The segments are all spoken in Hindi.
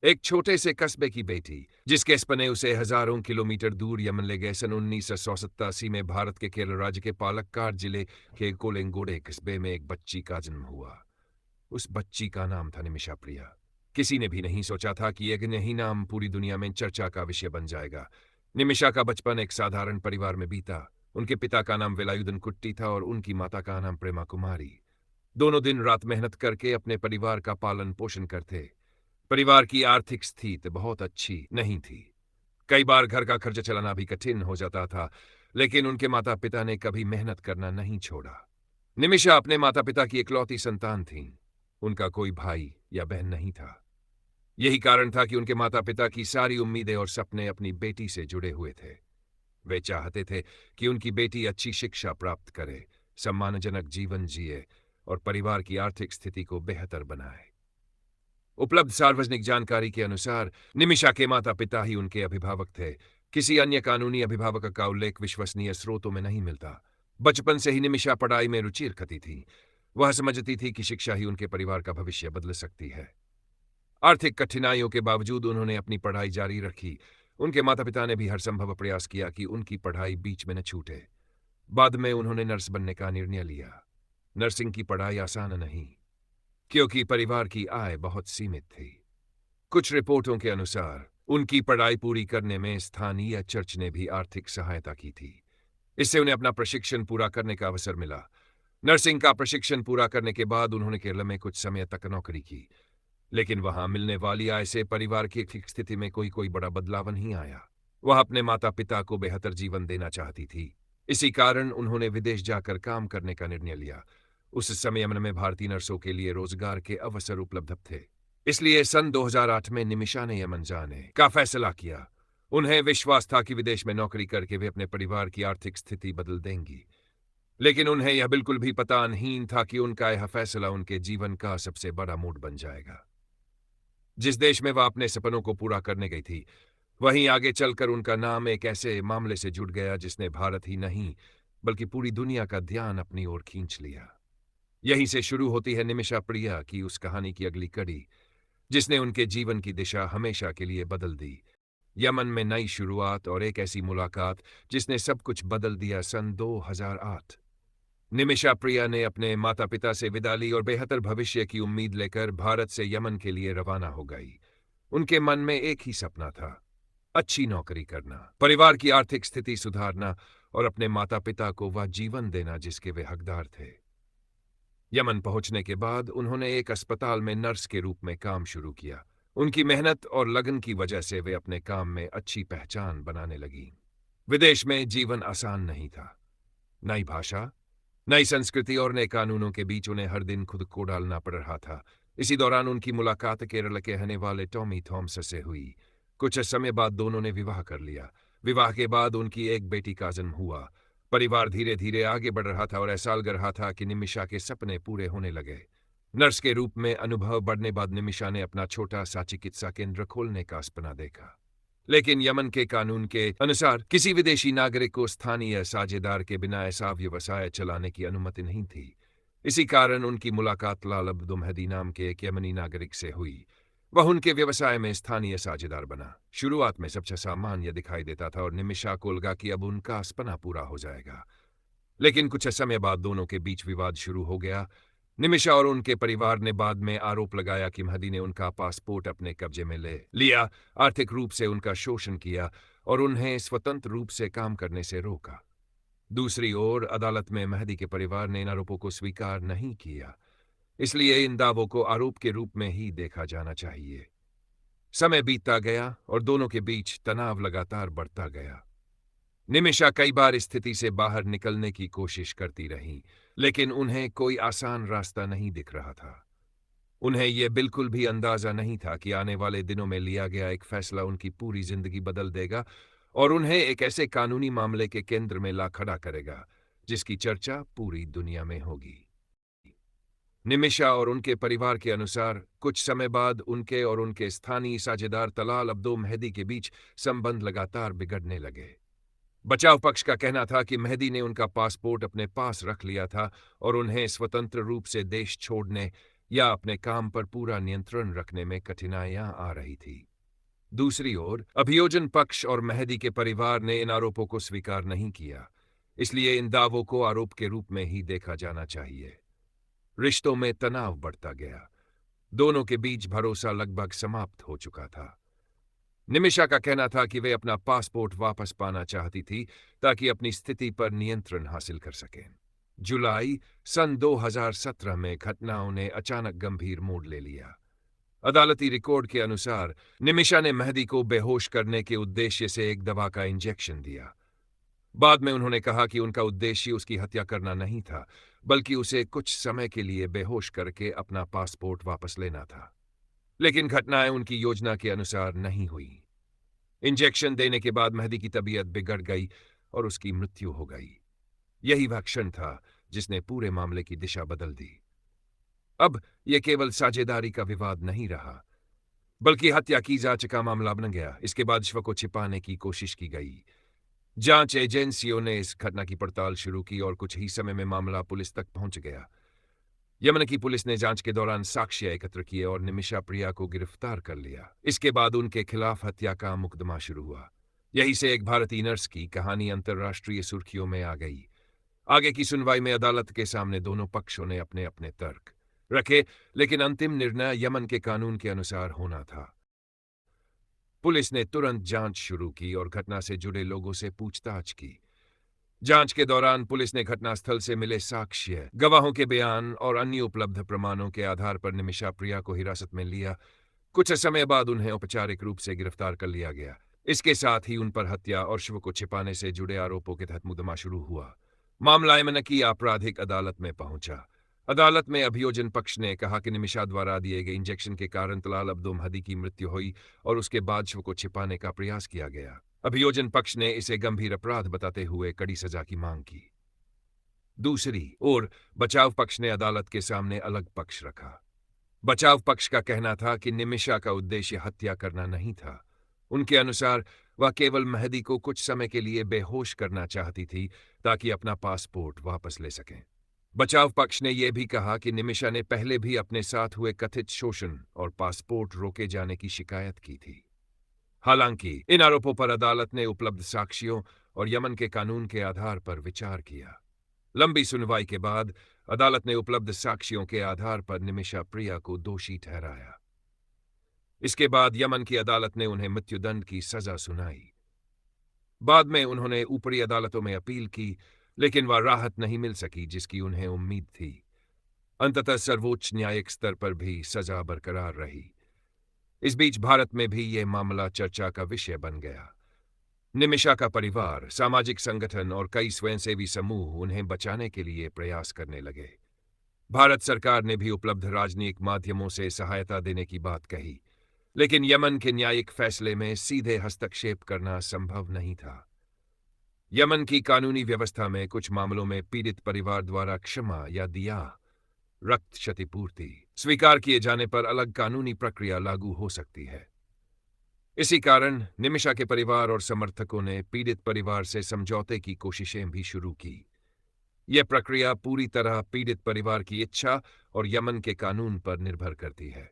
एक छोटे से कस्बे की बेटी, जिसके सपने उसे हजारों किलोमीटर दूर यमन ले गए। सन 1987 में भारत के केरल राज्य के पालक्काड जिले के कोलेंगोडे कस्बे में एक बच्ची का जन्म हुआ। उस बच्ची का नाम था निमिषा प्रिया। किसी ने भी नहीं सोचा था कि एक यही नाम पूरी दुनिया में चर्चा का विषय बन जाएगा। निमिषा का बचपन एक साधारण परिवार में बीता। उनके पिता का नाम वेलायुधन कुट्टी था और उनकी माता का नाम प्रेमा कुमारी। दोनों दिन रात मेहनत करके अपने परिवार का पालन पोषण करते। परिवार की आर्थिक स्थिति बहुत अच्छी नहीं थी। कई बार घर का खर्च चलाना भी कठिन हो जाता था, लेकिन उनके माता पिता ने कभी मेहनत करना नहीं छोड़ा। निमिषा अपने माता पिता की इकलौती संतान थी। उनका कोई भाई या बहन नहीं था। यही कारण था कि उनके माता पिता की सारी उम्मीदें और सपने अपनी बेटी से जुड़े हुए थे। वे चाहते थे कि उनकी बेटी अच्छी शिक्षा प्राप्त करे, सम्मानजनक जीवन जिए और परिवार की आर्थिक स्थिति को बेहतर बनाए। उपलब्ध सार्वजनिक जानकारी के अनुसार निमिषा के माता पिता ही उनके अभिभावक थे। किसी अन्य कानूनी अभिभावक का उल्लेख विश्वसनीय स्रोतों में नहीं मिलता। बचपन से ही निमिषा पढ़ाई में रुचि रखती थी। वह समझती थी कि शिक्षा ही उनके परिवार का भविष्य बदल सकती है। आर्थिक कठिनाइयों के बावजूद उन्होंने अपनी पढ़ाई जारी रखी। उनके माता पिता ने भी हर संभव प्रयास किया कि उनकी पढ़ाई बीच में न छूटे। बाद में उन्होंने नर्स बनने का निर्णय लिया। नर्सिंग की पढ़ाई आसान नहीं, क्योंकि परिवार की आय बहुत सीमित थी। कुछ रिपोर्टों के अनुसार उनकी पढ़ाई पूरी करने में स्थानीय चर्च ने भी आर्थिक सहायता की थी। इससे उन्हें अपना प्रशिक्षण पूरा करने का अवसर मिला। नर्सिंग का प्रशिक्षण पूरा करने के बाद उन्होंने केरल में कुछ समय तक नौकरी की, लेकिन वहां मिलने वाली आय से परिवार की आर्थिक स्थिति में कोई बड़ा बदलाव नहीं आया। वह अपने माता पिता को बेहतर जीवन देना चाहती थी। इसी कारण उन्होंने विदेश जाकर काम करने का निर्णय लिया। उस समय यमन में भारतीय नर्सों के लिए रोजगार के अवसर उपलब्ध थे। इसलिए सन 2008 में निमिषा ने यमन जाने का फैसला किया। उन्हें विश्वास था कि विदेश में नौकरी करके वे अपने परिवार की आर्थिक स्थिति बदल देंगी, लेकिन उन्हें यह बिल्कुल भी पता नहीं था कि उनका यह फैसला उनके जीवन का सबसे बड़ा मोड़ बन जाएगा। जिस देश में वह अपने सपनों को पूरा करने गई थी, वहीं आगे चलकर उनका नाम एक ऐसे मामले से जुड़ गया जिसने भारत ही नहीं बल्कि पूरी दुनिया का ध्यान अपनी ओर खींच लिया। यहीं से शुरू होती है निमिषा प्रिया की उस कहानी की अगली कड़ी, जिसने उनके जीवन की दिशा हमेशा के लिए बदल दी। यमन में नई शुरुआत और एक ऐसी मुलाकात जिसने सब कुछ बदल दिया। सन 2008 निमिषा प्रिया ने अपने माता पिता से विदा ली और बेहतर भविष्य की उम्मीद लेकर भारत से यमन के लिए रवाना हो गई। उनके मन में एक ही सपना था, अच्छी नौकरी करना, परिवार की आर्थिक स्थिति सुधारना और अपने माता पिता को वह जीवन देना जिसके वे हकदार थे। यमन पहुंचने के बाद उन्होंने एक अस्पताल में नर्स के रूप में काम शुरू किया। उनकी मेहनत और लगन की वजह से वे अपने काम में अच्छी पहचान बनाने लगी। विदेश में जीवन आसान नहीं था। नई भाषा, नई संस्कृति और नए कानूनों के बीच उन्हें हर दिन खुद को डालना पड़ रहा था। इसी दौरान उनकी मुलाकात केरल के रहने वाले टॉमी थॉमस से हुई। कुछ समय बाद दोनों ने विवाह कर लिया। विवाह के बाद उनकी एक बेटी का जन्म हुआ। परिवार धीरे धीरे आगे बढ़ रहा था और ऐसा लग रहा था कि निमिषा के सपने पूरे होने लगे। नर्स के रूप में अनुभव बढ़ने बाद निमिषा ने अपना छोटा सा चिकित्सा केंद्र खोलने का सपना देखा। लेकिन यमन के कानून के अनुसार किसी विदेशी नागरिक को स्थानीय साझेदार के बिना ऐसा व्यवसाय चलाने की अनुमति नहीं थी। इसी कारण उनकी मुलाकात लाल अब्दु मेहदी नाम के एक यमनी नागरिक से हुई। वह उनके व्यवसाय में स्थानीय साझेदार बना। शुरुआत में सब सामान्य दिखाई देता था और निमिषा को लगा कि अब उनका सपना पूरा हो जाएगा। लेकिन कुछ समय बाद दोनों के बीच विवाद शुरू हो गया। निमिषा और उनके परिवार ने बाद में आरोप लगाया कि मेहदी ने उनका पासपोर्ट अपने कब्जे में ले लिया, आर्थिक रूप से उनका शोषण किया और उन्हें स्वतंत्र रूप से काम करने से रोका। दूसरी ओर अदालत में मेहदी के परिवार ने इन आरोपों को स्वीकार नहीं किया, इसलिए इन दावों को आरोप के रूप में ही देखा जाना चाहिए। समय बीतता गया और दोनों के बीच तनाव लगातार बढ़ता गया। निमिषा कई बार स्थिति से बाहर निकलने की कोशिश करती रहीं, लेकिन उन्हें कोई आसान रास्ता नहीं दिख रहा था। उन्हें यह बिल्कुल भी अंदाजा नहीं था कि आने वाले दिनों में लिया गया एक फैसला उनकी पूरी जिंदगी बदल देगा और उन्हें एक ऐसे कानूनी मामले के केंद्र में ला खड़ा करेगा जिसकी चर्चा पूरी दुनिया में होगी। निमिषा और उनके परिवार के अनुसार कुछ समय बाद उनके और उनके स्थानीय साझेदार तलाल अब्दो मेहदी के बीच संबंध लगातार बिगड़ने लगे। बचाव पक्ष का कहना था कि मेहदी ने उनका पासपोर्ट अपने पास रख लिया था और उन्हें स्वतंत्र रूप से देश छोड़ने या अपने काम पर पूरा नियंत्रण रखने में कठिनाइयां आ रही थी। दूसरी ओर अभियोजन पक्ष और मेहदी के परिवार ने इन आरोपों को स्वीकार नहीं किया, इसलिए इन दावों को आरोप के रूप में ही देखा जाना चाहिए। रिश्तों में तनाव बढ़ता गया। दोनों के बीच भरोसा लगभग समाप्त हो चुका था। निमिषा का कहना था कि वे अपना पासपोर्ट वापस पाना चाहती थी ताकि अपनी स्थिति पर नियंत्रण हासिल कर सकें। जुलाई सन 2017 में घटनाओं ने अचानक गंभीर मोड़ ले लिया। अदालती रिकॉर्ड के अनुसार निमिषा ने मेहदी को बेहोश करने के उद्देश्य से एक दवा का इंजेक्शन दिया। बाद में उन्होंने कहा कि उनका उद्देश्य उसकी हत्या करना नहीं था, बल्कि उसे कुछ समय के लिए बेहोश करके अपना पासपोर्ट वापस लेना था। लेकिन घटनाएं उनकी योजना के अनुसार नहीं हुई। इंजेक्शन देने के बाद मेहदी की तबीयत बिगड़ गई और उसकी मृत्यु हो गई। यही वह क्षण था जिसने पूरे मामले की दिशा बदल दी। अब यह केवल साझेदारी का विवाद नहीं रहा, बल्कि हत्या की जांच का मामला बन गया। इसके बाद शव को छिपाने की कोशिश की गई। जांच एजेंसियों ने इस घटना की पड़ताल शुरू की और कुछ ही समय में मामला पुलिस तक पहुंच गया। यमन की पुलिस ने जांच के दौरान साक्ष्य एकत्र किए और निमिषा प्रिया को गिरफ्तार कर लिया। इसके बाद उनके खिलाफ हत्या का मुकदमा शुरू हुआ। यहीं से एक भारतीय नर्स की कहानी अंतर्राष्ट्रीय सुर्खियों में आ गई। आगे की सुनवाई में अदालत के सामने दोनों पक्षों ने अपने अपने तर्क रखे, लेकिन अंतिम निर्णय यमन के कानून के अनुसार होना था। पुलिस ने तुरंत जांच शुरू की और घटना से जुड़े लोगों से पूछताछ की। जांच के दौरान पुलिस ने घटनास्थल से मिले साक्ष्य, गवाहों के बयान और अन्य उपलब्ध प्रमाणों के आधार पर निमिषा प्रिया को हिरासत में लिया। कुछ समय बाद उन्हें औपचारिक रूप से गिरफ्तार कर लिया गया। इसके साथ ही उन पर हत्या और शव को छिपाने से जुड़े आरोपों के तहत मुकदमा शुरू हुआ। मामला यमन की आपराधिक अदालत में पहुंचा। अदालत में अभियोजन पक्ष ने कहा कि निमिषा द्वारा दिए गए इंजेक्शन के कारण तलाल अब्दो महदी की मृत्यु हुई और उसके बाद शव को छिपाने का प्रयास किया गया। अभियोजन पक्ष ने इसे गंभीर अपराध बताते हुए कड़ी सजा की मांग की। दूसरी ओर बचाव पक्ष ने अदालत के सामने अलग पक्ष रखा। बचाव पक्ष का कहना था कि निमिषा का उद्देश्य हत्या करना नहीं था। उनके अनुसार वह केवल मेहदी को कुछ समय के लिए बेहोश करना चाहती थी ताकि अपना पासपोर्ट वापस ले सकें। बचाव पक्ष ने यह भी कहा कि निमिषा ने पहले भी अपने साथ हुए कथित शोषण और पासपोर्ट रोके जाने की शिकायत की थी। हालांकि इन आरोपों पर अदालत ने उपलब्ध साक्ष्यों और यमन के कानून के आधार पर विचार किया। लंबी सुनवाई के बाद अदालत ने उपलब्ध साक्ष्यों के आधार पर निमिषा प्रिया को दोषी ठहराया। इसके बाद यमन की अदालत ने उन्हें मृत्युदंड की सजा सुनाई। बाद में उन्होंने ऊपरी अदालतों में अपील की, लेकिन वह राहत नहीं मिल सकी जिसकी उन्हें उम्मीद थी। अंततः सर्वोच्च न्यायिक स्तर पर भी सजा बरकरार रही। इस बीच भारत में भी यह मामला चर्चा का विषय बन गया। निमिषा का परिवार, सामाजिक संगठन और कई स्वयंसेवी समूह उन्हें बचाने के लिए प्रयास करने लगे। भारत सरकार ने भी उपलब्ध राजनीतिक माध्यमों से सहायता देने की बात कही, लेकिन यमन के न्यायिक फैसले में सीधे हस्तक्षेप करना संभव नहीं था। यमन की कानूनी व्यवस्था में कुछ मामलों में पीड़ित परिवार द्वारा क्षमा या दिया, रक्त क्षतिपूर्ति स्वीकार किए जाने पर अलग कानूनी प्रक्रिया लागू हो सकती है। इसी कारण निमिषा के परिवार और समर्थकों ने पीड़ित परिवार से समझौते की कोशिशें भी शुरू की। यह प्रक्रिया पूरी तरह पीड़ित परिवार की इच्छा और यमन के कानून पर निर्भर करती है।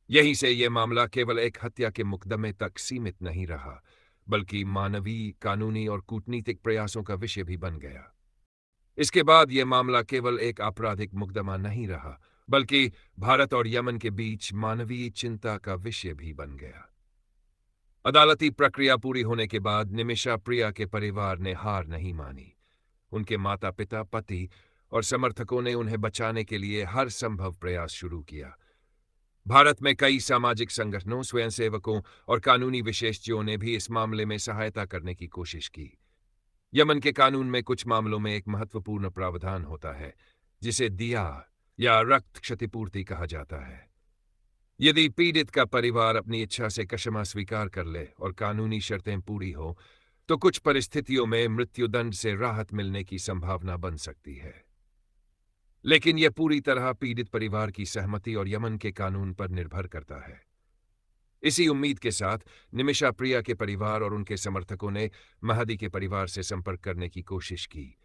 यहीं से यह मामला केवल एक हत्या के मुकदमे तक सीमित नहीं रहा, बल्कि मानवीय, कानूनी और कूटनीतिक प्रयासों का विषय भी बन गया। इसके बाद यह मामला केवल एक आपराधिक मुकदमा नहीं रहा, बल्कि भारत और यमन के बीच मानवीय चिंता का विषय भी बन गया। अदालती प्रक्रिया पूरी होने के बाद निमिषा प्रिया के परिवार ने हार नहीं मानी। उनके माता पिता, पति और समर्थकों ने उन्हें बचाने के लिए हर संभव प्रयास शुरू किया। भारत में कई सामाजिक संगठनों, स्वयंसेवकों और कानूनी विशेषज्ञों ने भी इस मामले में सहायता करने की कोशिश की। यमन के कानून में कुछ मामलों में एक महत्वपूर्ण प्रावधान होता है जिसे दिया या रक्त क्षतिपूर्ति कहा जाता है। यदि पीड़ित का परिवार अपनी इच्छा से क्षमा स्वीकार कर ले और कानूनी शर्तें पूरी हो, तो कुछ परिस्थितियों में मृत्युदंड से राहत मिलने की संभावना बन सकती है। लेकिन यह पूरी तरह पीड़ित परिवार की सहमति और यमन के कानून पर निर्भर करता है। इसी उम्मीद के साथ निमिषा प्रिया के परिवार और उनके समर्थकों ने महदी के परिवार से संपर्क करने की कोशिश की।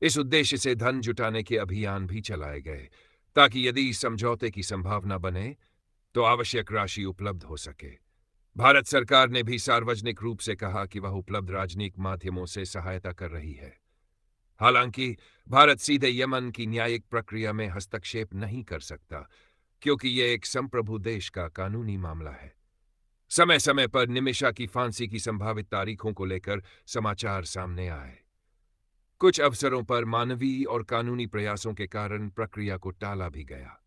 इस उद्देश्य से धन जुटाने के अभियान भी चलाए गए, ताकि यदि समझौते की संभावना बने तो आवश्यक राशि उपलब्ध हो सके। भारत सरकार ने भी सार्वजनिक रूप से कहा कि वह उपलब्ध राजनयिक माध्यमों से सहायता कर रही है। हालांकि भारत सीधे यमन की न्यायिक प्रक्रिया में हस्तक्षेप नहीं कर सकता, क्योंकि यह एक संप्रभु देश का कानूनी मामला है। समय समय पर निमिषा की फांसी की संभावित तारीखों को लेकर समाचार सामने आए। कुछ अवसरों पर मानवीय और कानूनी प्रयासों के कारण प्रक्रिया को टाला भी गया,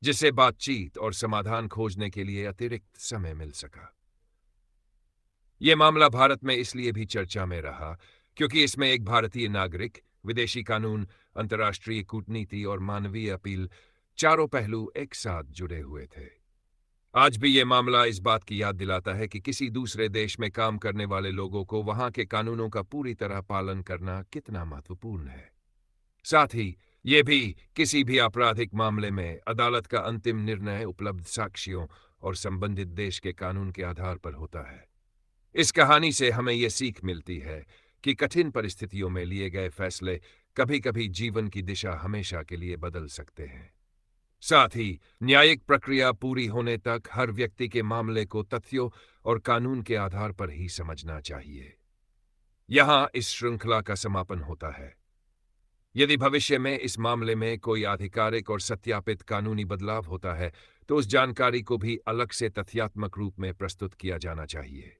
जिससे बातचीत और समाधान खोजने के लिए अतिरिक्त समय मिल सका। यह मामला भारत में इसलिए भी चर्चा में रहा क्योंकि इसमें एक भारतीय नागरिक, विदेशी कानून, अंतर्राष्ट्रीय कूटनीति और मानवीय अपील, चारों पहलू एक साथ जुड़े हुए थे। आज भी यह मामला इस बात की याद दिलाता है कि किसी दूसरे देश में काम करने वाले लोगों को वहां के कानूनों का पूरी तरह पालन करना कितना महत्वपूर्ण है। साथ ही यह भी किसी भी आपराधिक मामले में अदालत का अंतिम निर्णय उपलब्ध साक्ष्यों और संबंधित देश के कानून के आधार पर होता है। इस कहानी से हमें यह सीख मिलती है कि कठिन परिस्थितियों में लिए गए फैसले कभी-कभी जीवन की दिशा हमेशा के लिए बदल सकते हैं। साथ ही न्यायिक प्रक्रिया पूरी होने तक हर व्यक्ति के मामले को तथ्यों और कानून के आधार पर ही समझना चाहिए। यहां इस श्रृंखला का समापन होता है। यदि भविष्य में इस मामले में कोई आधिकारिक और सत्यापित कानूनी बदलाव होता है, तो उस जानकारी को भी अलग से तथ्यात्मक रूप में प्रस्तुत किया जाना चाहिए।